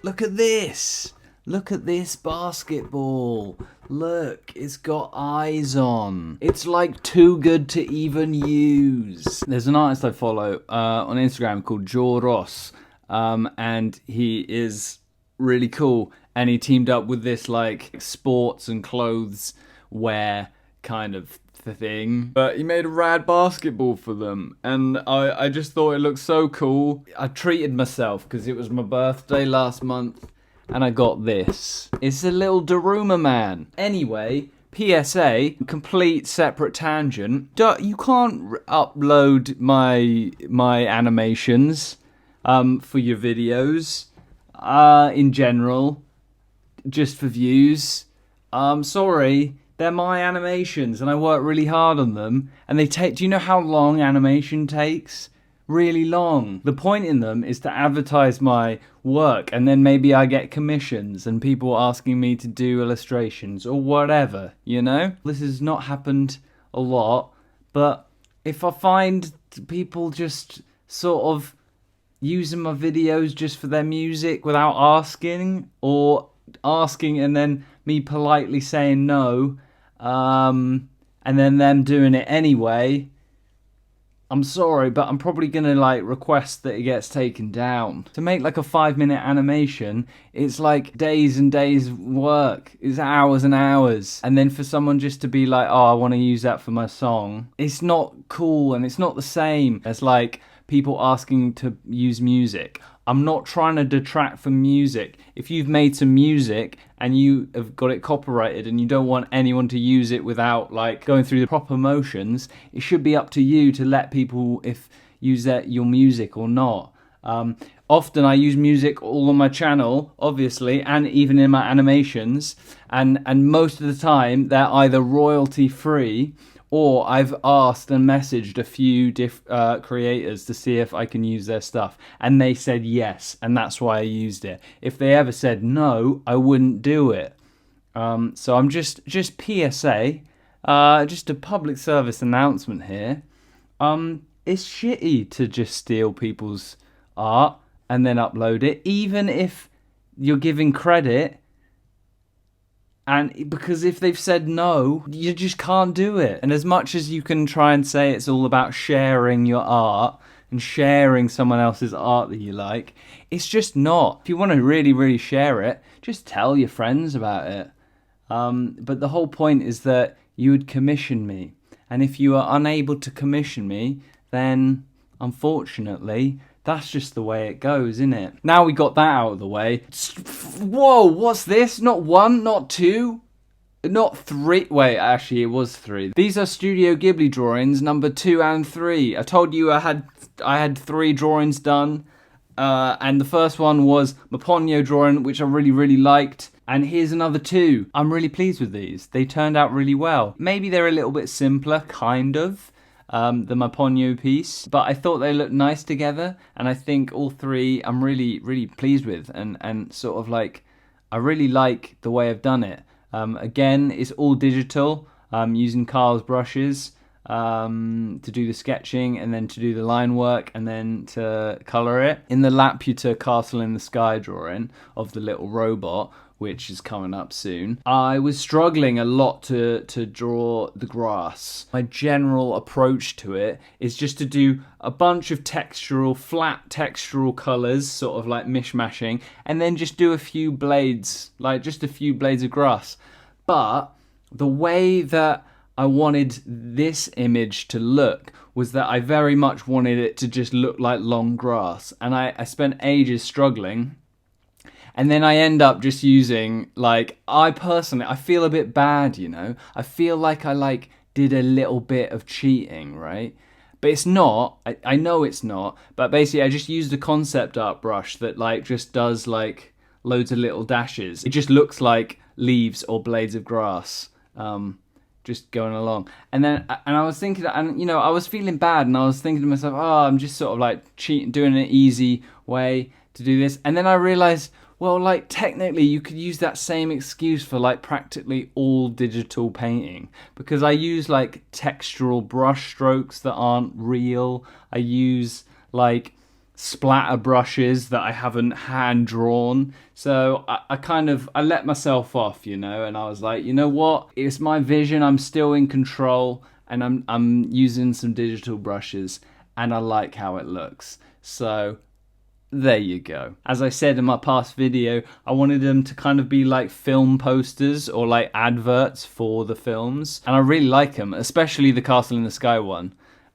Look at this. Look at this basketball. Look, it's got eyes on. It's like too good to even use. There's an artist I follow on Instagram called Jor Ros, and he is really cool. And he teamed up with this like sports and clothes wear kind of thing. But he made a rad basketball for them, and I just thought it looked so cool. I treated myself because it was my birthday last month. And I got this. It's a little Daruma man. Anyway, PSA, complete separate tangent. You can't upload my animations for your videos in general, just for views. Sorry, they're my animations, and I work really hard on them. And they take. Do you know how long animation takes? Really long. The point in them is to advertise my work, and then maybe I get commissions and people asking me to do illustrations or whatever, you know? This has not happened a lot, but if I find people just sort of using my videos just for their music without asking, or asking and then me politely saying no, and then them doing it anyway, I'm sorry, but I'm probably going to like request that it gets taken down. To make like a 5-minute animation, it's like days and days of work. It's hours and hours. And then for someone just to be like, oh, I want to use that for my song. It's not cool, and it's not the same as like people asking to use music. I'm not trying to detract from music. If you've made some music and you have got it copyrighted and you don't want anyone to use it without like going through the proper motions, it should be up to you to let people use your music or not. Often I use music all on my channel, obviously, and even in my animations, and most of the time they're either royalty free, or I've asked and messaged a few creators to see if I can use their stuff. And they said yes, and that's why I used it. If they ever said no, I wouldn't do it. So I'm just PSA, just a public service announcement here. It's shitty to just steal people's art and then upload it, even if you're giving credit. And because if they've said no, you just can't do it. And as much as you can try and say it's all about sharing your art and sharing someone else's art that you like, it's just not. If you want to really, really share it, just tell your friends about it. But the whole point is that you would commission me. And if you are unable to commission me, then unfortunately, that's just the way it goes, isn't it? Now we got that out of the way. Whoa, what's this? Not one, not two, not three. Wait, actually, it was three. These are Studio Ghibli drawings, number 2 and 3. I told you I had 3 drawings done, and the first one was my Ponyo drawing, which I really, really liked. And here's another 2. I'm really pleased with these. They turned out really well. Maybe they're a little bit simpler, kind of, than my Ponyo piece, but I thought they looked nice together, and I think all 3 I'm really, really pleased with, and sort of like, I really like the way I've done it. Again, it's all digital, using Carl's brushes to do the sketching, and then to do the line work, and then to colour it. In the Laputa Castle in the Sky drawing of the little robot, which is coming up soon, I was struggling a lot to draw the grass. My general approach to it is just to do a bunch of flat textural colours, sort of like mishmashing, and then just do a few blades, like just a few blades of grass. But the way that I wanted this image to look was that I very much wanted it to just look like long grass, and I spent ages struggling. And then I end up just using, like, I feel a bit bad, you know? I feel like I, did a little bit of cheating, right? But it's not. I know it's not. But basically, I just used a concept art brush that, just does, loads of little dashes. It just looks like leaves or blades of grass, just going along. And I was thinking, and, I was feeling bad, and I was thinking to myself, oh, I'm just sort of, cheating, doing an easy way to do this. And then I realized, well, technically you could use that same excuse for practically all digital painting, because I use textural brush strokes that aren't real. I use splatter brushes that I haven't hand drawn. So I let myself off, you know, and I was like, you know what? It's my vision. I'm still in control, and I'm using some digital brushes, and I like how it looks. So there you go. As I said in my past video, I wanted them to kind of be like film posters or like adverts for the films, and I really like them, especially the Castle in the Sky one.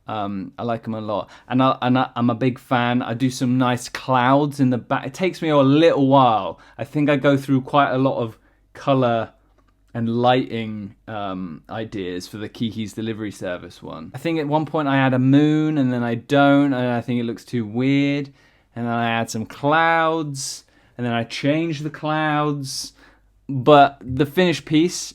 I like them a lot, and I'm a big fan. I do some nice clouds in the back. It takes me a little while. I think I go through quite a lot of color and lighting ideas for the Kiki's Delivery Service one. I think at one point I add a moon, and then I don't, and I think it looks too weird. And then I add some clouds, and then I change the clouds. But the finished piece,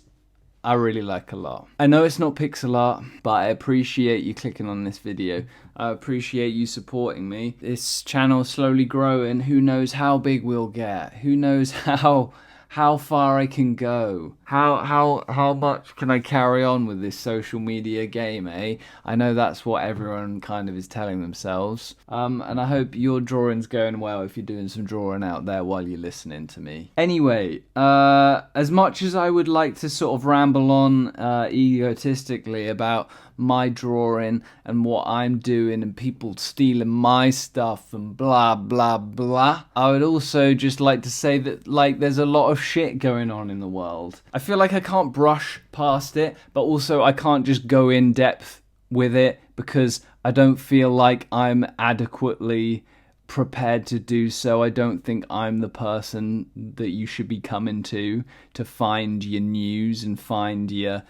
I really like a lot. I know it's not pixel art, but I appreciate you clicking on this video. I appreciate you supporting me. This channel is slowly growing. Who knows how big we'll get? Who knows how far I can go? How much can I carry on with this social media game, eh? I know that's what everyone kind of is telling themselves. And I hope your drawing's going well if you're doing some drawing out there while you're listening to me. Anyway, as much as I would like to sort of ramble on egotistically about my drawing and what I'm doing and people stealing my stuff and blah blah blah, I would also just like to say that like there's a lot of shit going on in the world. I feel like I can't brush past it, but also I can't just go in depth with it because I don't feel like I'm adequately prepared to do so. I don't think I'm the person that you should be coming to find your news and find your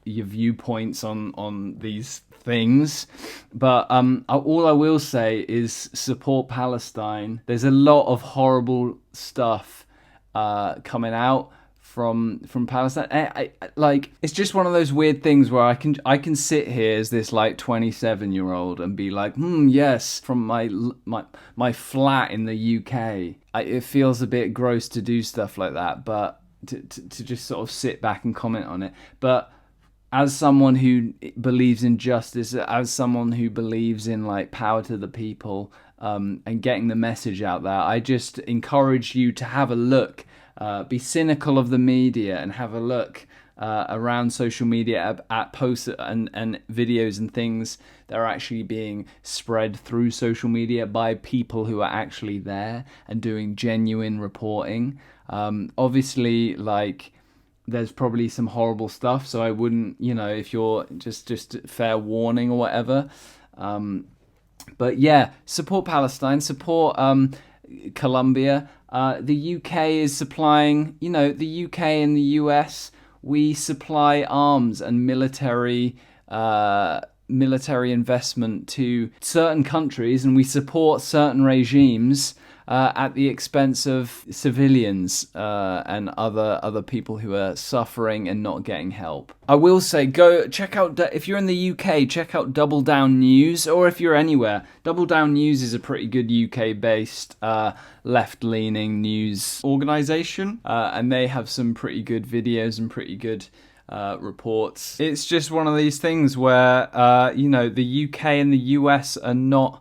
viewpoints on these things. But all I will say is support Palestine. There's a lot of horrible stuff coming out from Palestine. I like, it's just one of those weird things where I can sit here as this like 27-year-old and be like, yes, from my flat in the UK. It feels a bit gross to do stuff like that, but to just sort of sit back and comment on it. But as someone who believes in justice, as someone who believes in like power to the people, and getting the message out there, I just encourage you to have a look. Be cynical of the media and have a look around social media at posts and videos and things that are actually being spread through social media by people who are actually there and doing genuine reporting. Obviously, like, there's probably some horrible stuff, so I wouldn't, you know, if you're just fair warning or whatever. But yeah, support Palestine, support Colombia. The UK is supplying, you know, the UK and the US, we supply arms and military investment to certain countries, and we support certain regimes at the expense of civilians and other people who are suffering and not getting help. I will say, go check out, if you're in the UK, check out Double Down News, or if you're anywhere, Double Down News is a pretty good UK-based left-leaning news organisation, and they have some pretty good videos and pretty good reports. It's just one of these things where, you know, the UK and the US are not,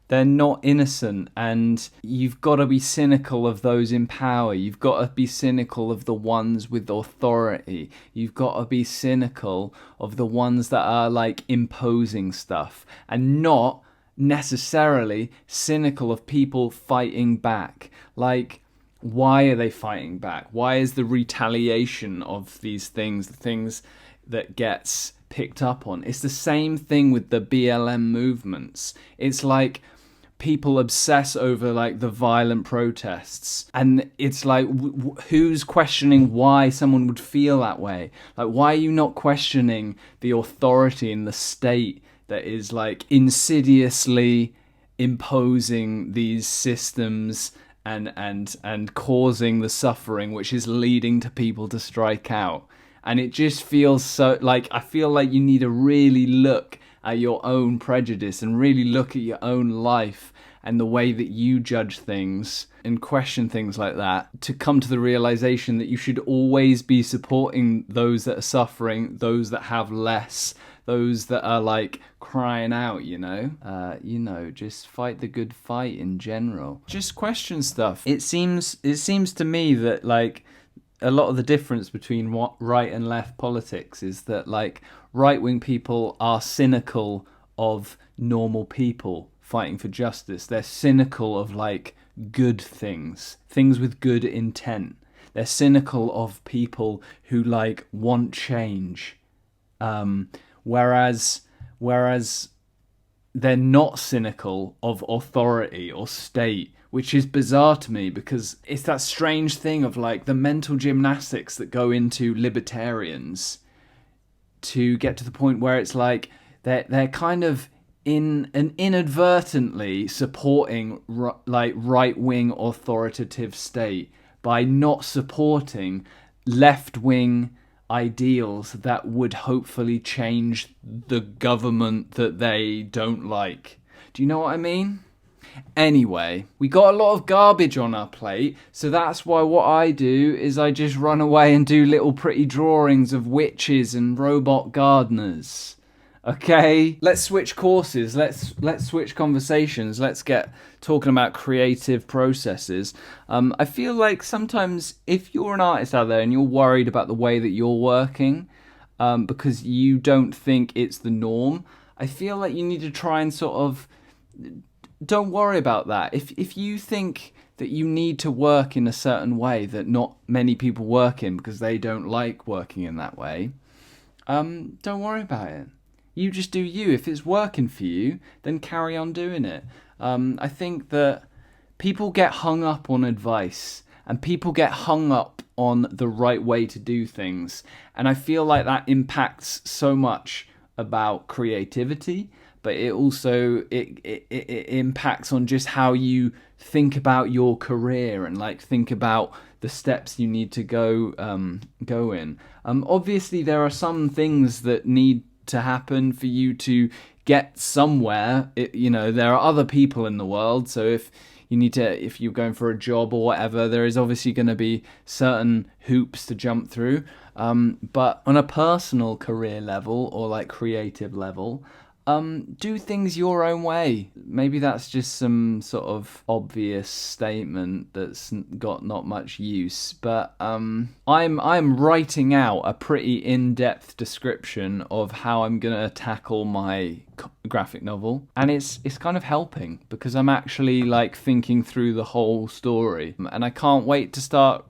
they're not innocent, and you've got to be cynical of those in power. You've got to be cynical of the ones with authority. You've got to be cynical of the ones that are like imposing stuff, and not necessarily cynical of people fighting back. Like, why are they fighting back? Why is the retaliation of these things the things that gets picked up on? It's the same thing with the BLM movements. It's like people obsess over like the violent protests, and it's like who's questioning why someone would feel that way? Like, why are you not questioning the authority in the state that is like insidiously imposing these systems and causing the suffering which is leading to people to strike out? And it just feels so, like, I feel like you need to really look at your own prejudice and really look at your own life and the way that you judge things and question things like that to come to the realization that you should always be supporting those that are suffering, those that have less, those that are like crying out, just fight the good fight in general. Just question stuff. It seems to me that like a lot of the difference between what right and left politics is that like right-wing people are cynical of normal people fighting for justice. They're cynical of like good things with good intent. They're cynical of people who like want change. Whereas they're not cynical of authority or state, which is bizarre to me because it's that strange thing of like the mental gymnastics that go into libertarians to get to the point where it's like they're kind of inadvertently supporting like right-wing authoritative state by not supporting left-wing ideals that would hopefully change the government that they don't like. Do you know what I mean? Anyway, we got a lot of garbage on our plate, so that's why what I do is I just run away and do little pretty drawings of witches and robot gardeners. Okay, let's switch courses. Let's switch conversations. Let's get talking about creative processes. I feel like sometimes if you're an artist out there and you're worried about the way that you're working, because you don't think it's the norm, I feel like you need to try and sort of don't worry about that. If you think that you need to work in a certain way that not many people work in because they don't like working in that way, don't worry about it. You just do you. If it's working for you, then carry on doing it. I think that people get hung up on advice and people get hung up on the right way to do things. And I feel like that impacts so much about creativity, but it also it impacts on just how you think about your career and like think about the steps you need to go in. Obviously, there are some things that need to happen for you to get somewhere. There are other people in the world, so if you're going for a job or whatever, there is obviously going to be certain hoops to jump through, but on a personal career level or like creative level, do things your own way. Maybe that's just some sort of obvious statement that's got not much use, but I'm writing out a pretty in-depth description of how I'm gonna tackle my graphic novel, and it's kind of helping because I'm actually like thinking through the whole story, and I can't wait to start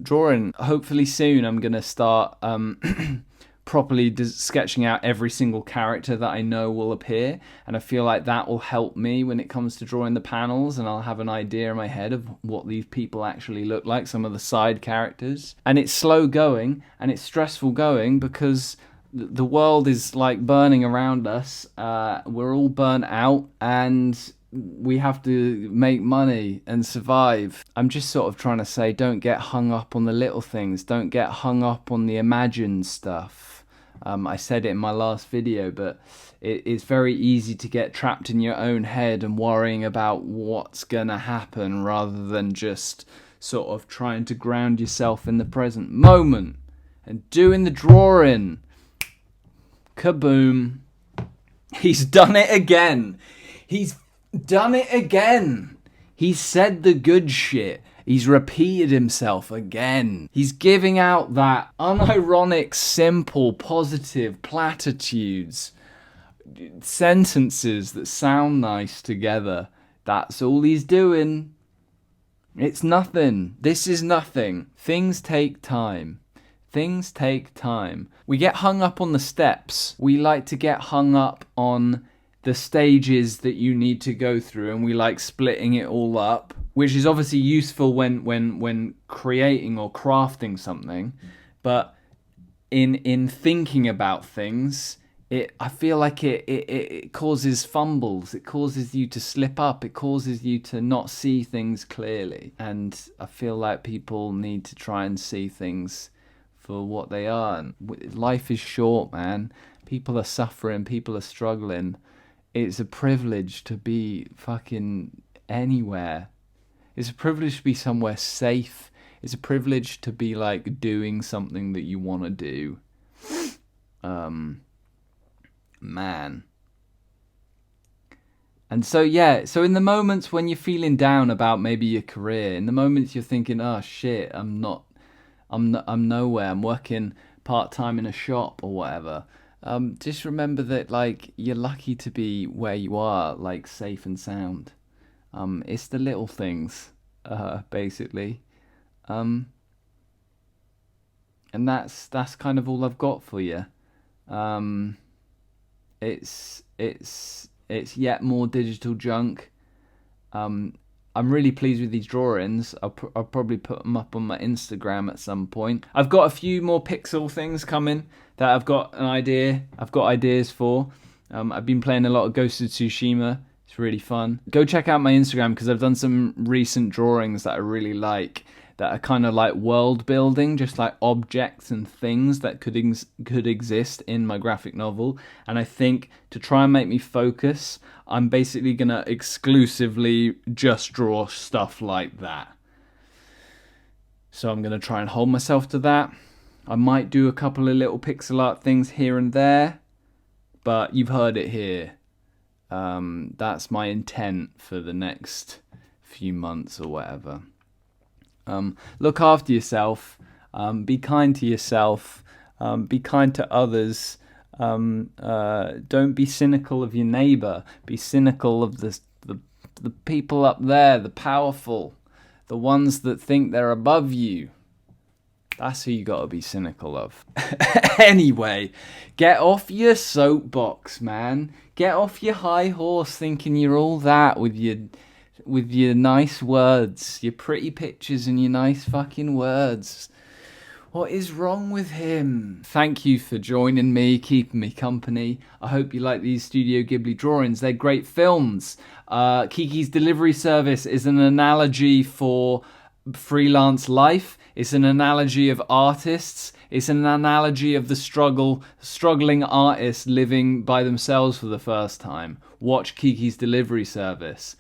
drawing. Hopefully soon I'm gonna start properly sketching out every single character that I know will appear, and I feel like that will help me when it comes to drawing the panels, and I'll have an idea in my head of what these people actually look like, some of the side characters. And it's slow going and it's stressful going because the world is like burning around us. We're all burnt out and we have to make money and survive. I'm just sort of trying to say, don't get hung up on the little things, don't get hung up on the imagined stuff. I said it in my last video, but it's very easy to get trapped in your own head and worrying about what's gonna happen rather than just sort of trying to ground yourself in the present moment and doing the drawing. Kaboom. He's done it again. He's done it again. He said the good shit. He's repeated himself again. He's giving out that unironic, simple, positive platitudes, sentences that sound nice together. That's all he's doing. It's nothing. This is nothing. Things take time. Things take time. We get hung up on the steps. We like to get hung up on the stages that you need to go through, and we like splitting it all up, which is obviously useful when creating or crafting something, but in thinking about things, I feel like it causes fumbles. It causes you to slip up. It causes you to not see things clearly, and I feel like people need to try and see things for what they are. And life is short, man. People are suffering. People are struggling. It's a privilege to be fucking anywhere. It's a privilege to be somewhere safe. It's a privilege to be like doing something that you want to do. Man. And so, yeah, so in the moments when you're feeling down about maybe your career, in the moments you're thinking, oh shit, I'm nowhere, I'm working part-time in a shop or whatever, just remember that, like, you're lucky to be where you are, like, safe and sound. It's the little things, basically. And that's kind of all I've got for you. It's yet more digital junk. I'm really pleased with these drawings. I'll probably put them up on my Instagram at some point. I've got a few more pixel things coming that I've got ideas for. I've been playing a lot of Ghost of Tsushima. It's really fun. Go check out my Instagram because I've done some recent drawings that I really like, that are kind of like world building, just like objects and things that could exist in my graphic novel. And I think to try and make me focus, I'm basically going to exclusively just draw stuff like that. So I'm going to try and hold myself to that. I might do a couple of little pixel art things here and there, but you've heard it here. That's my intent for the next few months or whatever. Look after yourself, be kind to yourself, be kind to others, don't be cynical of your neighbour, be cynical of the people up there, the powerful, the ones that think they're above you. That's who you got to be cynical of. Anyway, get off your soapbox, man. Get off your high horse thinking you're all that with your nice words, your pretty pictures and your nice fucking words. What is wrong with him? Thank you for joining me, keeping me company. I hope you like these Studio Ghibli drawings. They're great films. Kiki's Delivery Service is an analogy for freelance life. It's an analogy of artists. It's an analogy of the struggling artists living by themselves for the first time. Watch Kiki's Delivery Service.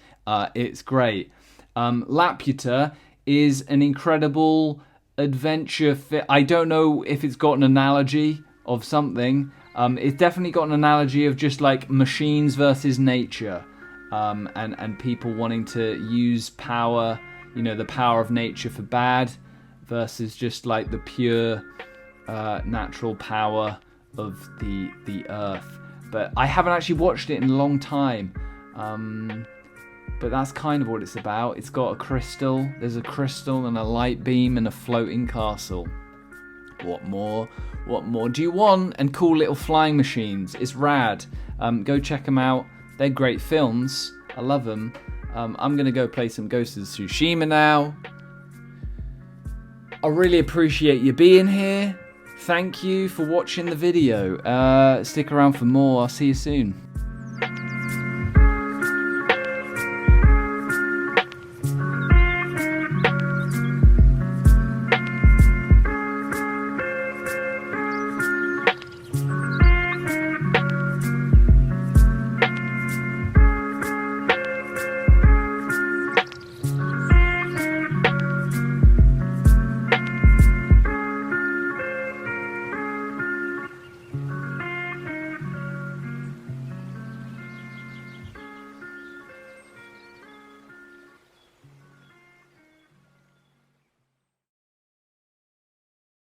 It's great. Laputa is an incredible adventure. I don't know if it's got an analogy of something. It's definitely got an analogy of just like machines versus nature, and people wanting to use power, the power of nature for bad versus just like the pure natural power of the earth. But I haven't actually watched it in a long time. But that's kind of what it's about. It's got a crystal. There's a crystal and a light beam and a floating castle. What more? What more do you want? And cool little flying machines. It's rad. Go check them out. They're great films. I love them. I'm going to go play some Ghost of Tsushima now. I really appreciate you being here. Thank you for watching the video. Stick around for more. I'll see you soon.